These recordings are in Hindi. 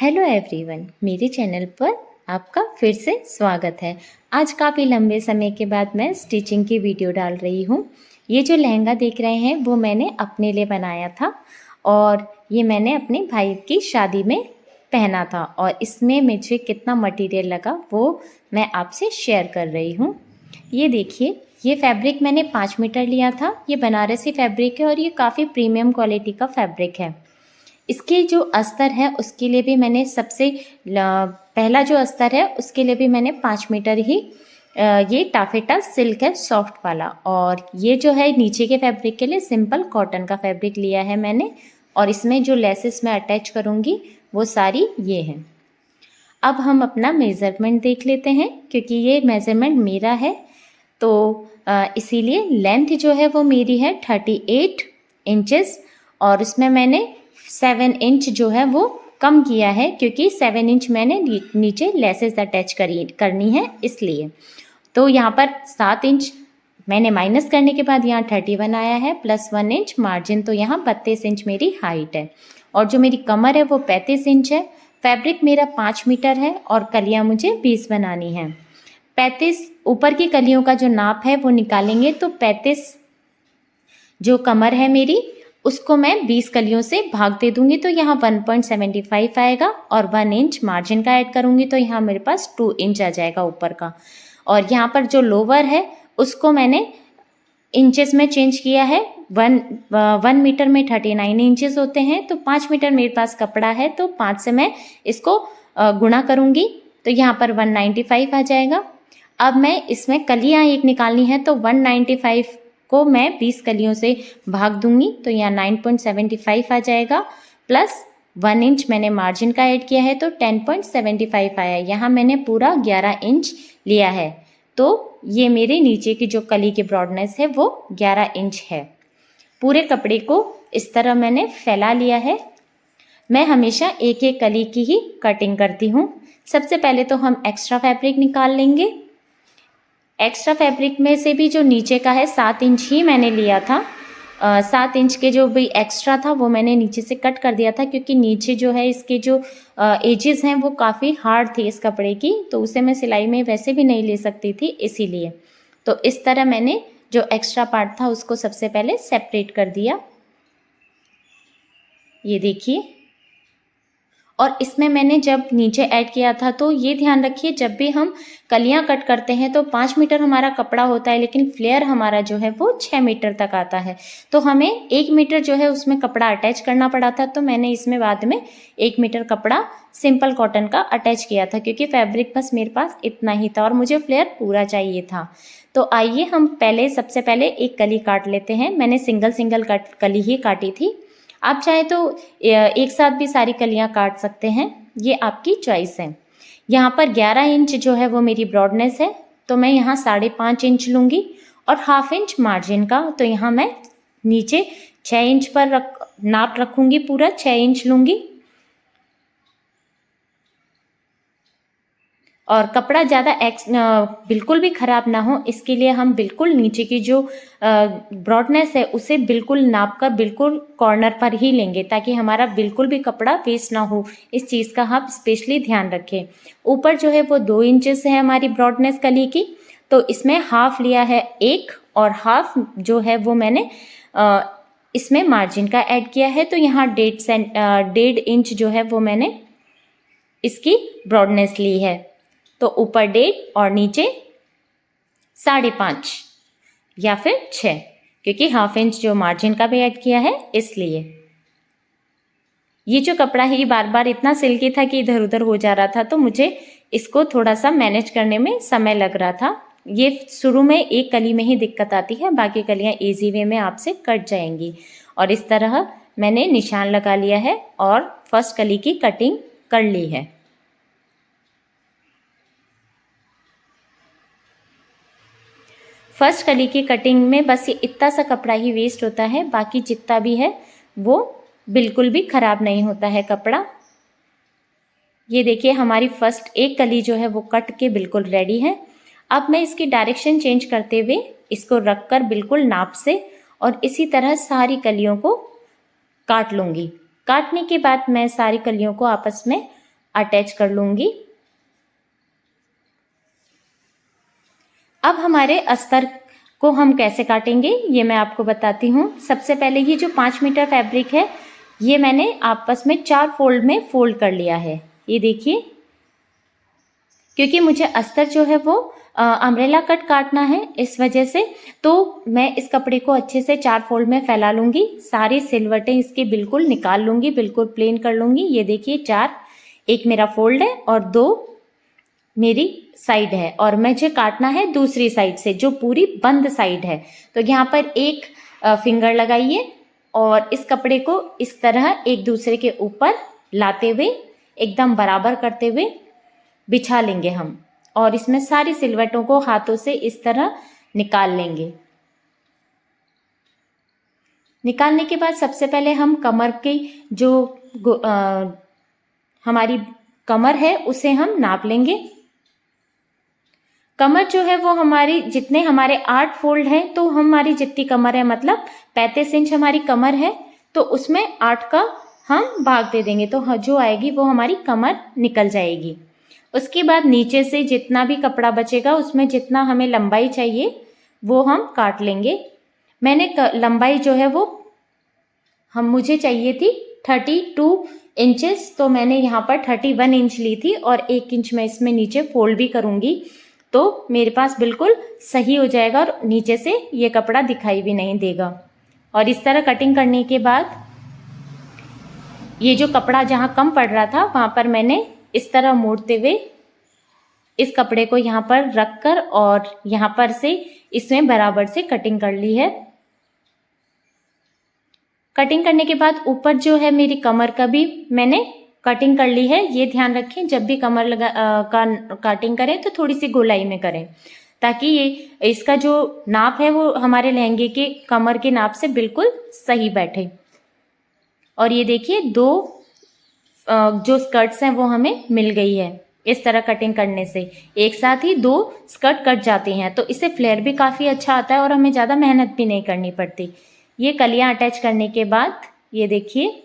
हेलो एवरीवन, मेरे चैनल पर आपका फिर से स्वागत है। आज काफ़ी लंबे समय के बाद मैं स्टिचिंग की वीडियो डाल रही हूँ। ये जो लहंगा देख रहे हैं वो मैंने अपने लिए बनाया था और ये मैंने अपने भाई की शादी में पहना था और इसमें मुझे कितना मटेरियल लगा वो मैं आपसे शेयर कर रही हूँ। ये देखिए, ये फैब्रिक मैंने 5 मीटर लिया था। ये बनारसी फैब्रिक है और ये काफ़ी प्रीमियम क्वालिटी का फैब्रिक है। इसके जो अस्तर है उसके लिए भी मैंने पहला जो अस्तर है उसके लिए भी मैंने 5 मीटर ही ये टाफेटा सिल्क है सॉफ्ट वाला, और ये जो है नीचे के फैब्रिक के लिए सिंपल कॉटन का फैब्रिक लिया है मैंने। और इसमें जो लेसेस मैं अटैच करूँगी वो सारी ये हैं। अब हम अपना मेज़रमेंट देख लेते हैं क्योंकि ये मेज़रमेंट मेरा है, तो इसीलिए लेंथ जो है वो मेरी है 38 इंचेस और उसमें मैंने 7 इंच जो है वो कम किया है क्योंकि 7 इंच मैंने नीचे लेसेस अटैच करनी है इसलिए। तो यहाँ पर 7 इंच मैंने माइनस करने के बाद यहाँ 31 आया है प्लस 1 इंच मार्जिन, तो यहाँ 32 इंच मेरी हाइट है। और जो मेरी कमर है वो 35 इंच है। फैब्रिक मेरा 5 मीटर है और कलियाँ मुझे 20 बनानी हैं। 35 ऊपर की कलियों का जो नाप है वो निकालेंगे तो 35 जो कमर है मेरी उसको मैं 20 कलियों से भाग दे दूंगी तो यहाँ 1.75 आएगा और 1 इंच मार्जिन का ऐड करूंगी तो यहाँ मेरे पास 2 इंच आ जाएगा ऊपर का। और यहाँ पर जो लोअर है उसको मैंने इंचेस में चेंज किया है। 1 मीटर में 39 इंचेस होते हैं, तो 5 मीटर मेरे पास कपड़ा है तो 5 से मैं इसको गुणा करूंगी तो यहाँ पर 195 आ जाएगा। अब मैं इसमें कलियाँ एक निकालनी है तो 195 को मैं 20 कलियों से भाग दूंगी तो यहाँ 9.75 आ जाएगा प्लस 1 इंच मैंने मार्जिन का ऐड किया है तो 10.75 आया। यहाँ मैंने पूरा 11 इंच लिया है, तो ये मेरे नीचे की जो कली की ब्रॉडनेस है वो 11 इंच है। पूरे कपड़े को इस तरह मैंने फैला लिया है। मैं हमेशा एक एक कली की ही कटिंग करती हूँ। सबसे पहले तो हम एक्स्ट्रा फैब्रिक निकाल लेंगे। एक्स्ट्रा फैब्रिक में से भी जो नीचे का है 7 इंच ही मैंने लिया था। 7 इंच के जो भी एक्स्ट्रा था वो मैंने नीचे से कट कर दिया था क्योंकि नीचे जो है इसके जो एजेस हैं वो काफ़ी हार्ड थी इस कपड़े की, तो उसे मैं सिलाई में वैसे भी नहीं ले सकती थी इसीलिए। तो इस तरह मैंने जो एक्स्ट्रा पार्ट था उसको सबसे पहले सेपरेट कर दिया, ये देखिए। और इसमें मैंने जब नीचे ऐड किया था तो ये ध्यान रखिए जब भी हम कलियां कट करते हैं तो 5 मीटर हमारा कपड़ा होता है लेकिन फ्लेयर हमारा जो है वो 6 मीटर तक आता है, तो हमें 1 मीटर जो है उसमें कपड़ा अटैच करना पड़ा था। तो मैंने इसमें बाद में 1 मीटर कपड़ा सिंपल कॉटन का अटैच किया था क्योंकि फैब्रिक बस मेरे पास इतना ही था और मुझे फ्लेयर पूरा चाहिए था। तो आइए हम सबसे पहले एक कली काट लेते हैं। मैंने सिंगल कली ही काटी थी। आप चाहे तो एक साथ भी सारी कलियां काट सकते हैं, ये आपकी चॉइस है। यहाँ पर 11 इंच जो है वो मेरी ब्रॉडनेस है तो मैं यहाँ 5.5 इंच लूँगी और 1/2 इंच मार्जिन का, तो यहाँ मैं नीचे 6 इंच पर नाप रखूँगी, पूरा 6 इंच लूँगी। और कपड़ा ज़्यादा बिल्कुल भी ख़राब ना हो इसके लिए हम बिल्कुल नीचे की जो ब्रॉडनेस है उसे बिल्कुल नाप कर बिल्कुल कॉर्नर पर ही लेंगे ताकि हमारा बिल्कुल भी कपड़ा वेस्ट ना हो। इस चीज़ का हम स्पेशली ध्यान रखें। ऊपर जो है वो 2 इंचेस है हमारी ब्रॉडनेस कली की, तो इसमें हाफ लिया है 1 और हाफ जो है वो मैंने इसमें मार्जिन का ऐड किया है तो यहाँ 1.5 इंच जो है वो मैंने इसकी ब्रॉडनेस ली है। तो ऊपर 1.5 और नीचे 5.5 या फिर 6, क्योंकि 1/2 इंच जो मार्जिन का भी ऐड किया है इसलिए। ये जो कपड़ा है ये बार बार इतना सिल्की था कि इधर उधर हो जा रहा था तो मुझे इसको थोड़ा सा मैनेज करने में समय लग रहा था। ये शुरू में एक कली में ही दिक्कत आती है, बाकी कलियां इजी वे में आपसे कट जाएंगी। और इस तरह मैंने निशान लगा लिया है और फर्स्ट कली की कटिंग कर ली है। फर्स्ट कली की कटिंग में बस ये इतना सा कपड़ा ही वेस्ट होता है, बाकी जितना भी है वो बिल्कुल भी खराब नहीं होता है कपड़ा। ये देखिए हमारी फर्स्ट एक कली जो है वो कट के बिल्कुल रेडी है। अब मैं इसकी डायरेक्शन चेंज करते हुए इसको रखकर बिल्कुल नाप से और इसी तरह सारी कलियों को काट लूँगी। काटने के बाद मैं सारी कलियों को आपस में अटैच कर लूँगी। अब हमारे अस्तर को हम कैसे काटेंगे ये मैं आपको बताती हूँ। सबसे पहले ये जो 5 मीटर फैब्रिक है ये मैंने आपस में 4 फोल्ड में फोल्ड कर लिया है। ये देखिए, क्योंकि मुझे अस्तर जो है वो अम्ब्रेला कट काटना है, इस वजह से तो मैं इस कपड़े को अच्छे से 4 फोल्ड में फैला लूँगी। सारी सिलवटें इसकी बिल्कुल निकाल लूँगी, बिल्कुल प्लेन कर लूँगी। ये देखिए 4, एक मेरा फोल्ड है और 2 मेरी साइड है, और मुझे काटना है दूसरी साइड से जो पूरी बंद साइड है। तो यहाँ पर एक फिंगर लगाइए और इस कपड़े को इस तरह एक दूसरे के ऊपर लाते हुए एकदम बराबर करते हुए बिछा लेंगे हम, और इसमें सारी सिलवटों को हाथों से इस तरह निकाल लेंगे। निकालने के बाद सबसे पहले हम कमर की जो हमारी कमर है उसे हम नाप लेंगे। कमर जो है वो हमारी जितने हमारे 8 फोल्ड है, तो हमारी जितनी कमर है मतलब 35 इंच हमारी कमर है, तो उसमें 8 का हम भाग दे देंगे, तो जो आएगी वो हमारी कमर निकल जाएगी। उसके बाद नीचे से जितना भी कपड़ा बचेगा उसमें जितना हमें लंबाई चाहिए वो हम काट लेंगे। मैंने लंबाई जो है वो मुझे चाहिए थी 32 इंचेस, तो मैंने यहाँ पर 31 इंच ली थी, और 1 इंच मैं इसमें नीचे फोल्ड भी करूँगी तो मेरे पास बिल्कुल सही हो जाएगा और नीचे से ये कपड़ा दिखाई भी नहीं देगा। और इस तरह कटिंग करने के बाद ये जो कपड़ा जहाँ कम पड़ रहा था वहाँ पर मैंने इस तरह मोड़ते हुए इस कपड़े को यहाँ पर रखकर और यहाँ पर से इसमें बराबर से कटिंग कर ली है। कटिंग करने के बाद ऊपर जो है मेरी कमर का भी मैंने कटिंग कर ली है। ये ध्यान रखें जब भी कमर कटिंग करें तो थोड़ी सी गोलाई में करें, ताकि ये इसका जो नाप है वो हमारे लहंगे के कमर के नाप से बिल्कुल सही बैठे। और ये देखिए 2 जो स्कर्ट्स हैं वो हमें मिल गई है। इस तरह कटिंग करने से एक साथ ही 2 स्कर्ट कट जाती हैं, तो इससे फ्लेयर भी काफ़ी अच्छा आता है और हमें ज़्यादा मेहनत भी नहीं करनी पड़ती। ये कलियां अटैच करने के बाद ये देखिए,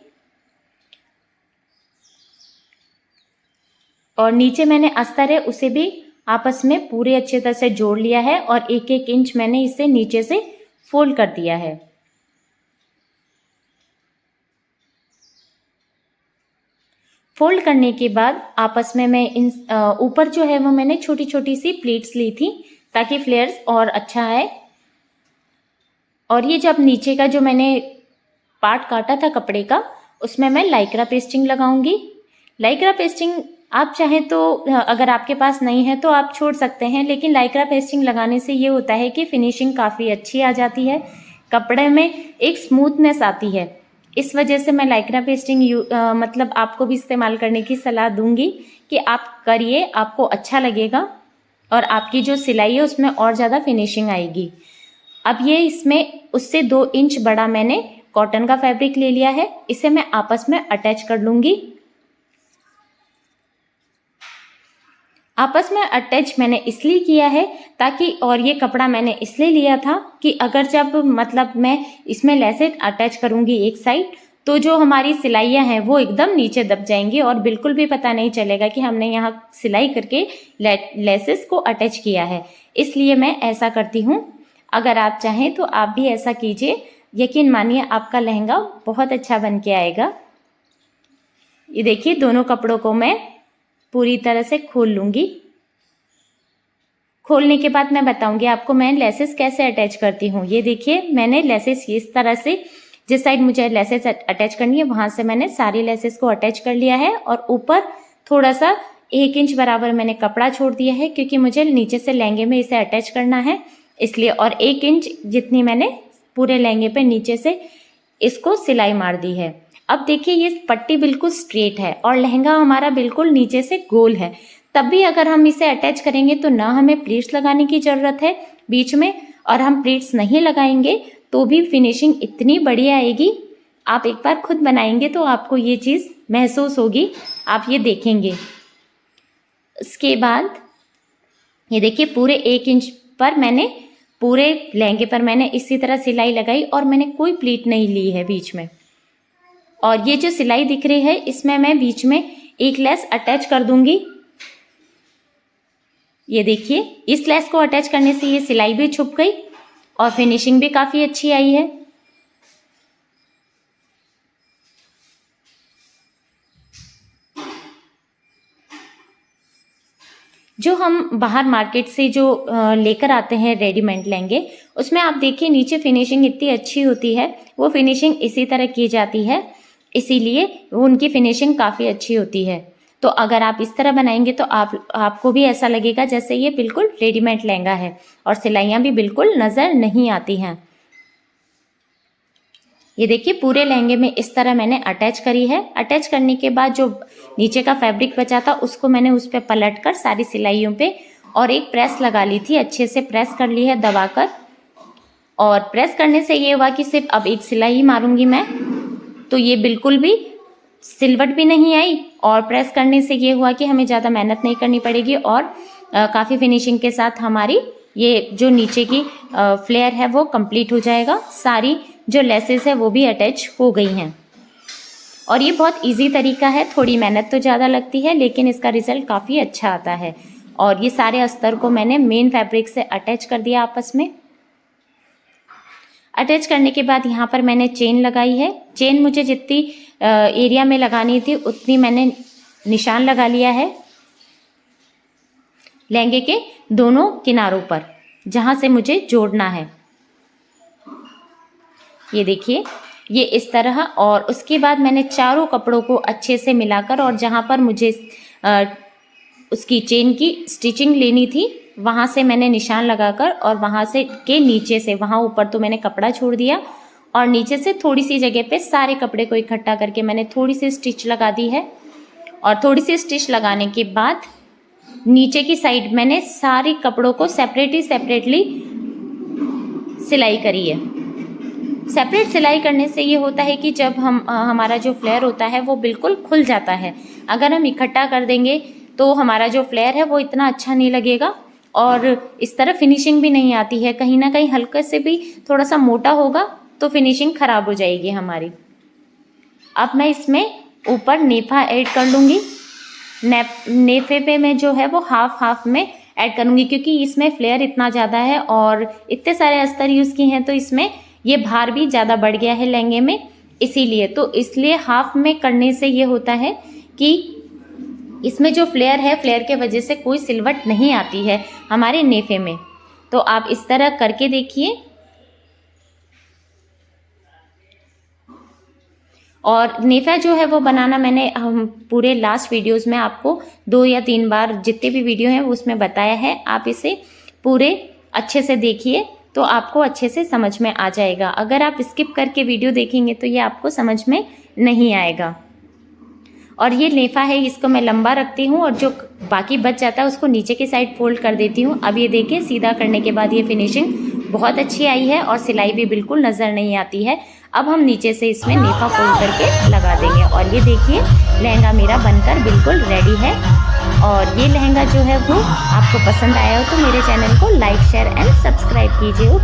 और नीचे मैंने अस्तर है उसे भी आपस में पूरे अच्छे तरह से जोड़ लिया है और 1-1 इंच मैंने इसे नीचे से फोल्ड कर दिया है। फोल्ड करने के बाद आपस में मैं इन ऊपर जो है वो मैंने छोटी छोटी सी प्लीट्स ली थी ताकि फ्लेयर्स और अच्छा आए। और ये जब नीचे का जो मैंने पार्ट काटा था कपड़े का उसमें मैं लाइक्रा पेस्टिंग लगाऊंगी। लाइक्रा पेस्टिंग आप चाहें तो अगर आपके पास नहीं है तो आप छोड़ सकते हैं, लेकिन लाइक्रा पेस्टिंग लगाने से ये होता है कि फिनिशिंग काफ़ी अच्छी आ जाती है, कपड़े में एक स्मूथनेस आती है। इस वजह से मैं लाइक्रा पेस्टिंग मतलब आपको भी इस्तेमाल करने की सलाह दूंगी कि आप करिए, आपको अच्छा लगेगा और आपकी जो सिलाई है उसमें और ज़्यादा फिनिशिंग आएगी। अब ये इसमें उससे 2 इंच बड़ा मैंने कॉटन का फैब्रिक ले लिया है, इसे मैं आपस में अटैच कर लूँगी। आपस में अटैच मैंने इसलिए किया है ताकि, और ये कपड़ा मैंने इसलिए लिया था कि अगर जब मतलब मैं इसमें लेसेस अटैच करूँगी एक साइड तो जो हमारी सिलाइयाँ हैं वो एकदम नीचे दब जाएंगी और बिल्कुल भी पता नहीं चलेगा कि हमने यहाँ सिलाई करके लेसेस को अटैच किया है। इसलिए मैं ऐसा करती हूँ। अगर आप चाहें तो आप भी ऐसा कीजिए, यकीन मानिए आपका लहंगा बहुत अच्छा बन के आएगा। ये देखिए दोनों कपड़ों को मैं पूरी तरह से खोल लूँगी। खोलने के बाद मैं बताऊंगी आपको मैं लेसेस कैसे अटैच करती हूँ। ये देखिए मैंने लेसेस इस तरह से, जिस साइड मुझे लेसेस अटैच करनी है वहाँ से मैंने सारी लेसेस को अटैच कर लिया है और ऊपर थोड़ा सा 1 इंच बराबर मैंने कपड़ा छोड़ दिया है क्योंकि मुझे नीचे से लहंगे में इसे अटैच करना है इसलिए, और 1 इंच जितनी मैंने पूरे लहंगे पे नीचे से इसको सिलाई मार दी है। अब देखिए ये पट्टी बिल्कुल स्ट्रेट है और लहंगा हमारा बिल्कुल नीचे से गोल है, तब भी अगर हम इसे अटैच करेंगे तो ना हमें प्लीट्स लगाने की ज़रूरत है बीच में, और हम प्लीट्स नहीं लगाएंगे तो भी फिनिशिंग इतनी बढ़िया आएगी। आप एक बार खुद बनाएंगे तो आपको ये चीज़ महसूस होगी, आप ये देखेंगे। इसके बाद ये देखिए पूरे 1 इंच पर मैंने पूरे लहंगे पर मैंने इसी तरह सिलाई लगाई और मैंने कोई प्लीट नहीं ली है बीच में। और ये जो सिलाई दिख रही है इसमें मैं बीच में एक लेस अटैच कर दूंगी। ये देखिए, इस लेस को अटैच करने से ये सिलाई भी छुप गई और फिनिशिंग भी काफ़ी अच्छी आई है। जो हम बाहर मार्केट से जो लेकर आते हैं रेडीमेड लहंगे, उसमें आप देखिए नीचे फिनिशिंग इतनी अच्छी होती है, वो फिनिशिंग इसी तरह की जाती है, इसीलिए उनकी फिनिशिंग काफ़ी अच्छी होती है। तो अगर आप इस तरह बनाएंगे तो आपको भी ऐसा लगेगा जैसे ये बिल्कुल रेडीमेड लहंगा है और सिलाइयाँ भी बिल्कुल नज़र नहीं आती हैं। ये देखिए, पूरे लहंगे में इस तरह मैंने अटैच करी है। अटैच करने के बाद जो नीचे का फैब्रिक बचा था उसको मैंने उस पर पलट कर सारी सिलाइयों पे और एक प्रेस लगा ली थी, अच्छे से प्रेस कर ली है दबाकर। और प्रेस करने से ये हुआ कि सिर्फ अब एक सिलाई ही मारूंगी मैं, तो ये बिल्कुल भी सिलवट भी नहीं आई और प्रेस करने से ये हुआ कि हमें ज़्यादा मेहनत नहीं करनी पड़ेगी और काफ़ी फिनिशिंग के साथ हमारी ये जो नीचे की फ्लेयर है वो कंप्लीट हो जाएगा। सारी जो लेसेस है वो भी अटैच हो गई हैं और ये बहुत इजी तरीका है। थोड़ी मेहनत तो ज़्यादा लगती है लेकिन इसका रिजल्ट काफ़ी अच्छा आता है। और ये सारे अस्तर को मैंने मेन फैब्रिक से अटैच कर दिया आपस में। अटैच करने के बाद यहाँ पर मैंने चेन लगाई है। चेन मुझे जितनी एरिया में लगानी थी उतनी मैंने निशान लगा लिया है लहंगे के दोनों किनारों पर, जहाँ से मुझे जोड़ना है। ये देखिए, ये इस तरह। और उसके बाद मैंने चारों कपड़ों को अच्छे से मिलाकर और जहाँ पर मुझे उसकी चेन की स्टिचिंग लेनी थी वहाँ से मैंने निशान लगाकर और वहाँ से के नीचे से, वहाँ ऊपर तो मैंने कपड़ा छोड़ दिया और नीचे से थोड़ी सी जगह पे सारे कपड़े को इकट्ठा करके मैंने थोड़ी सी स्टिच लगा दी है। और थोड़ी सी स्टिच लगाने के बाद नीचे की साइड मैंने सारे कपड़ों को सेपरेटली सिलाई करी है। सेपरेट सिलाई करने से ये होता है कि जब हमारा जो फ्लेयर होता है वो बिल्कुल खुल जाता है। अगर हम इकट्ठा कर देंगे तो हमारा जो फ्लेयर है वो इतना अच्छा नहीं लगेगा और इस तरह फिनिशिंग भी नहीं आती है। कहीं ना कहीं हल्के से भी थोड़ा सा मोटा होगा तो फिनिशिंग खराब हो जाएगी हमारी। अब मैं इसमें ऊपर नेफा ऐड कर लूँगी। नेफे पे मैं जो है वो हाफ में ऐड करूँगी क्योंकि इसमें फ्लेयर इतना ज़्यादा है और इतने सारे अस्तर यूज़ किए हैं तो इसमें ये भार भी ज़्यादा बढ़ गया है लहंगे में, इसलिए हाफ में करने से ये होता है कि इसमें जो फ्लेयर है, फ्लेयर के वजह से कोई सिलवट नहीं आती है हमारे नेफे में। तो आप इस तरह करके देखिए। और नेफा जो है वो बनाना मैंने पूरे लास्ट वीडियोस में आपको 2 या 3 बार जितने भी वीडियो हैं उसमें बताया है। आप इसे पूरे अच्छे से देखिए तो आपको अच्छे से समझ में आ जाएगा। अगर आप स्किप करके वीडियो देखेंगे तो ये आपको समझ में नहीं आएगा। और ये नेफा है, इसको मैं लंबा रखती हूँ और जो बाकी बच जाता है उसको नीचे की साइड फोल्ड कर देती हूँ। अब ये देखिए, सीधा करने के बाद ये फिनिशिंग बहुत अच्छी आई है और सिलाई भी बिल्कुल नज़र नहीं आती है। अब हम नीचे से इसमें नेफा फोल्ड करके लगा देंगे और ये देखिए, लहंगा मेरा बनकर बिल्कुल रेडी है। और ये लहंगा जो है वो आपको पसंद आया हो तो मेरे चैनल को लाइक, शेयर एंड सब्सक्राइब कीजिए।